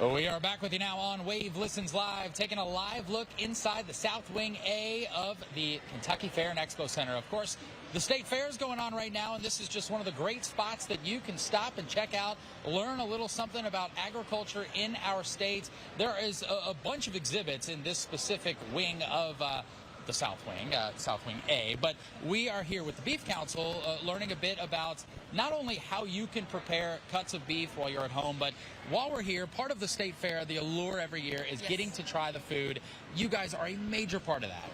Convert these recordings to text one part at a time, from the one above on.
Well, we are back with you now on Wave Listens Live, taking a live look inside the South Wing A of the Kentucky Fair and Expo Center. Of course, the State Fair is going on right now, and this is just one of the great spots that you can stop and check out, learn a little something about agriculture in our state. There is a bunch of exhibits in this specific wing of the South Wing A, but we are here with the Beef Council learning a bit about not only how you can prepare cuts of beef while you're at home, but while we're here, part of the State Fair, the allure every year is getting to try the food. You guys are a major part of that.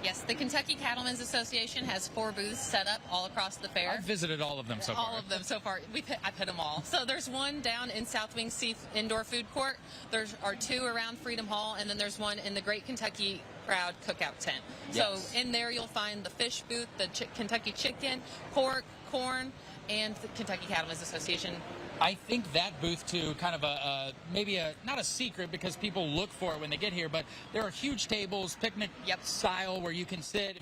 Yes, the Kentucky Cattlemen's Association has 4 booths set up all across the fair. I've visited all of them so far. All of them so far. I put them all. So there's one down in South Wing C Indoor Food Court. There are 2 around Freedom Hall, and then there's one in the Great Kentucky Proud Cookout Tent. Yes. So in there you'll find the fish booth, the Kentucky chicken, pork, corn, and the Kentucky Cattlemen's Association. I think that booth too, kind of maybe not a secret because people look for it when they get here, but there are huge tables, picnic style, where you can sit.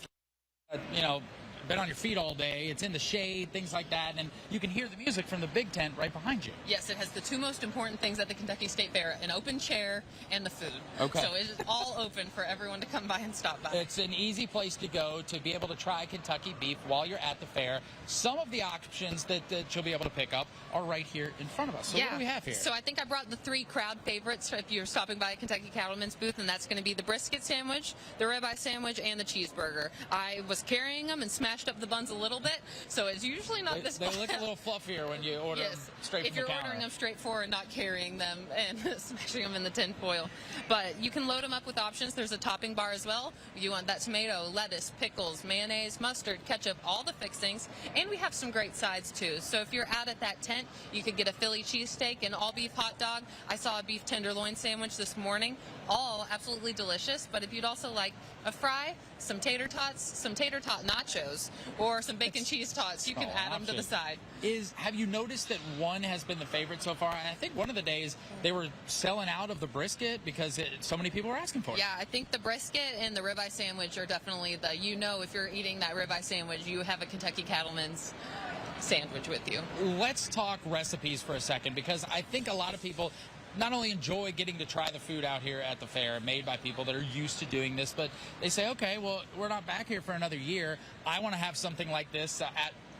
If you been on your feet all day, it's in the shade, things like that, and you can hear the music from the big tent right behind you. Yes, it has the 2 most important things at the Kentucky State Fair: an open chair and the food. Okay. So it is all open for everyone to come by and stop by. It's an easy place to go to be able to try Kentucky beef while you're at the fair. Some of the options that you'll be able to pick up are right here in front of us. So what do we have here? So I think I brought the 3 crowd favorites if you're stopping by a Kentucky Cattlemen's booth, and that's going to be the brisket sandwich, the ribeye sandwich, and the cheeseburger. I was carrying them and smashed up the buns a little bit, so it's usually not this bad. They look a little fluffier when you order them straight from the counter. If you're ordering them straight forward and not carrying them and smashing them in the tin foil. But you can load them up with options. There's a topping bar as well. You want that tomato, lettuce, pickles, mayonnaise, mustard, ketchup, all the fixings. And we have some great sides too. So if you're out at that tent, you could get a Philly cheesesteak and all beef hot dog. I saw a beef tenderloin sandwich this morning. All absolutely delicious. But if you'd also like a fry, some tater tots, some tater tot nachos, or some bacon cheese tots, you can add them to the side. Have you noticed that one has been the favorite so far? And I think one of the days they were selling out of the brisket because so many people were asking for it. Yeah, I think the brisket and the ribeye sandwich are definitely if you're eating that ribeye sandwich, you have a Kentucky Cattlemen's sandwich with you. Let's talk recipes for a second, because I think a lot of people not only enjoy getting to try the food out here at the fair made by people that are used to doing this, but they say, okay, well, we're not back here for another year. I want to have something like this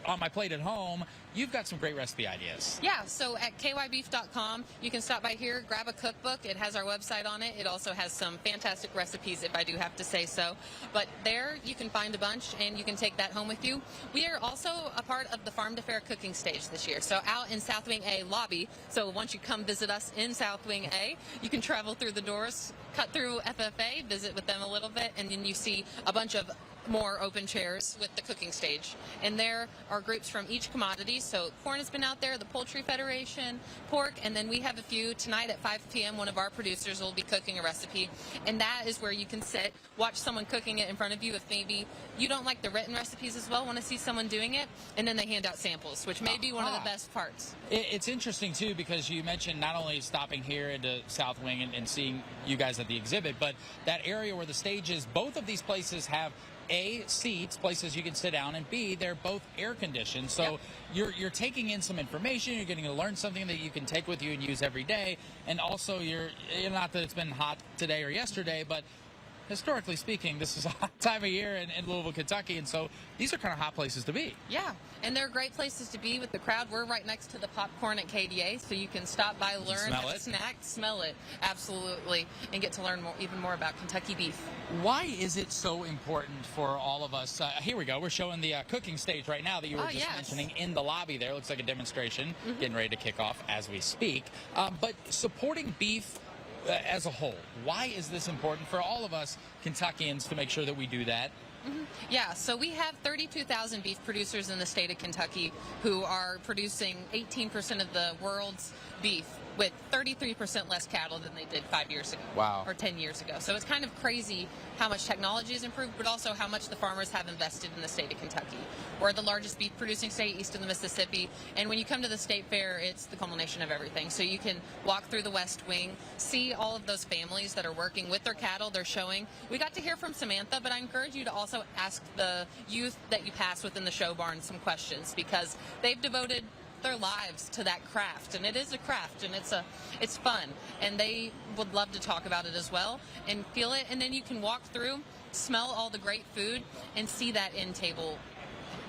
on my plate at home. You've got some great recipe ideas. Yeah, so at kybeef.com, you can stop by here, grab a cookbook. It has our website on it. It also has some fantastic recipes, if I do have to say so. But there, you can find a bunch, and you can take that home with you. We are also a part of the Farm to Fair cooking stage this year. So out in South Wing A lobby, so once you come visit us in South Wing A, you can travel through the doors, cut through FFA, visit with them a little bit, and then you see a bunch of more open chairs with the cooking stage. And there are groups from each commodity. So corn has been out there, the Poultry Federation, pork, and then we have a few. Tonight at 5 p.m., one of our producers will be cooking a recipe. And that is where you can sit, watch someone cooking it in front of you. If maybe you don't like the written recipes as well, want to see someone doing it, and then they hand out samples, which may be one of the best parts. It's interesting, too, because you mentioned not only stopping here into South Wing and seeing you guys at the exhibit, but that area where the stage is. Both of these places have A, seats, places you can sit down, and B, they're both air conditioned. So you're taking in some information, you're getting to learn something that you can take with you and use every day. And also, you're not that it's been hot today or yesterday, but historically speaking, this is a hot time of year in Louisville, Kentucky, and so these are kind of hot places to be. Yeah, and they're great places to be with the crowd. We're right next to the popcorn at KDA, so you can stop by, learn, have a snack, smell it, absolutely, and get to learn even more about Kentucky beef. Why is it so important for all of us? Here we go. We're showing the cooking stage right now that you were just mentioning in the lobby there. Looks like a demonstration getting ready to kick off as we speak. But supporting beef as a whole, why is this important for all of us Kentuckians to make sure that we do that? Yeah, so we have 32,000 beef producers in the state of Kentucky who are producing 18% of the world's beef, with 33% less cattle than they did 5 years ago. Wow. Or 10 years ago. So it's kind of crazy how much technology has improved, but also how much the farmers have invested in the state of Kentucky. We're the largest beef producing state east of the Mississippi, and when you come to the state fair, it's the culmination of everything. So you can walk through the West Wing, see all of those families that are working with their cattle, they're showing. We got to hear from Samantha, but I encourage you to also ask the youth that you pass within the show barn some questions, because they've devoted their lives to that craft, and it is a craft, and it's fun, and they would love to talk about it as well and feel it. And then you can walk through, smell all the great food, and see that in table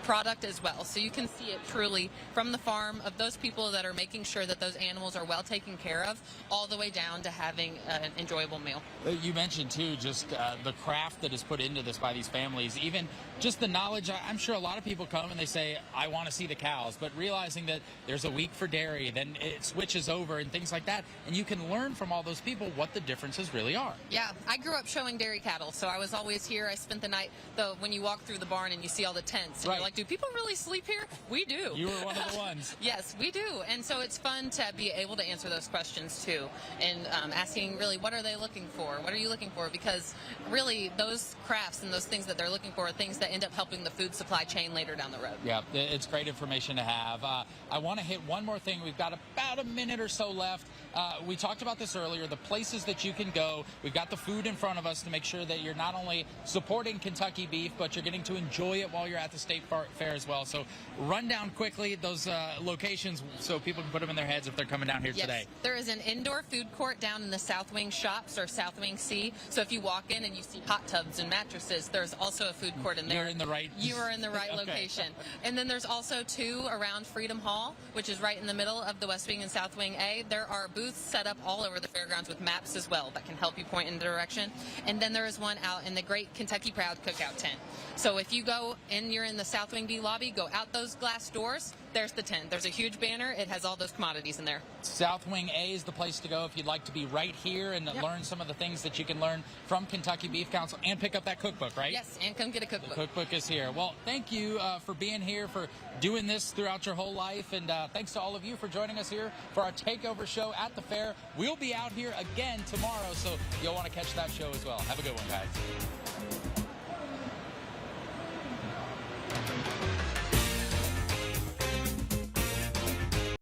product as well. So you can see it truly from the farm of those people that are making sure that those animals are well taken care of, all the way down to having an enjoyable meal. You mentioned too just the craft that is put into this by these families, even just the knowledge. I'm sure a lot of people come and they say, I want to see the cows, but realizing that there's a week for dairy, then it switches over and things like that, and you can learn from all those people what the differences really are. Yeah, I grew up showing dairy cattle, so I was always here. I spent the night, though, when you walk through the barn and you see all the tents, and right. You're like, do people really sleep here? We do. You were one of the ones. Yes, we do. And so it's fun to be able to answer those questions too, and asking really, what are they looking for? What are you looking for? Because really those crafts and those things that they're looking for are things that end up helping the food supply chain later down the road. Yeah, it's great information to have. I want to hit one more thing. We've got about a minute or so left. We talked about this earlier, the places that you can go. We've got the food in front of us to make sure that you're not only supporting Kentucky beef, but you're getting to enjoy it while you're at the state fair as well. So run down quickly those locations so people can put them in their heads if they're coming down here today. There is an indoor food court down in the South Wing shops, or South Wing C. So if you walk in and you see hot tubs and mattresses, there's also a food court in there. You're in the right. You are in the right okay. location. And then there's also two around Freedom Hall, which is right in the middle of the West Wing and South Wing A. There are booths set up all over the fairgrounds with maps as well that can help you point in the direction. And then there is one out in the Great Kentucky Proud Cookout tent. So if you go and you're in the South Wing B lobby, go out those glass doors, there's the tent. There's a huge banner. It has all those commodities in there. South Wing A is the place to go if you'd like to be right here and learn some of the things that you can learn from Kentucky Beef Council and pick up that cookbook, right? Yes, and come get a cookbook. The cookbook is here. Well, thank you for being here, for doing this throughout your whole life, and thanks to all of you for joining us here for our takeover show at the fair. We'll be out here again tomorrow, so you'll want to catch that show as well. Have a good one, guys.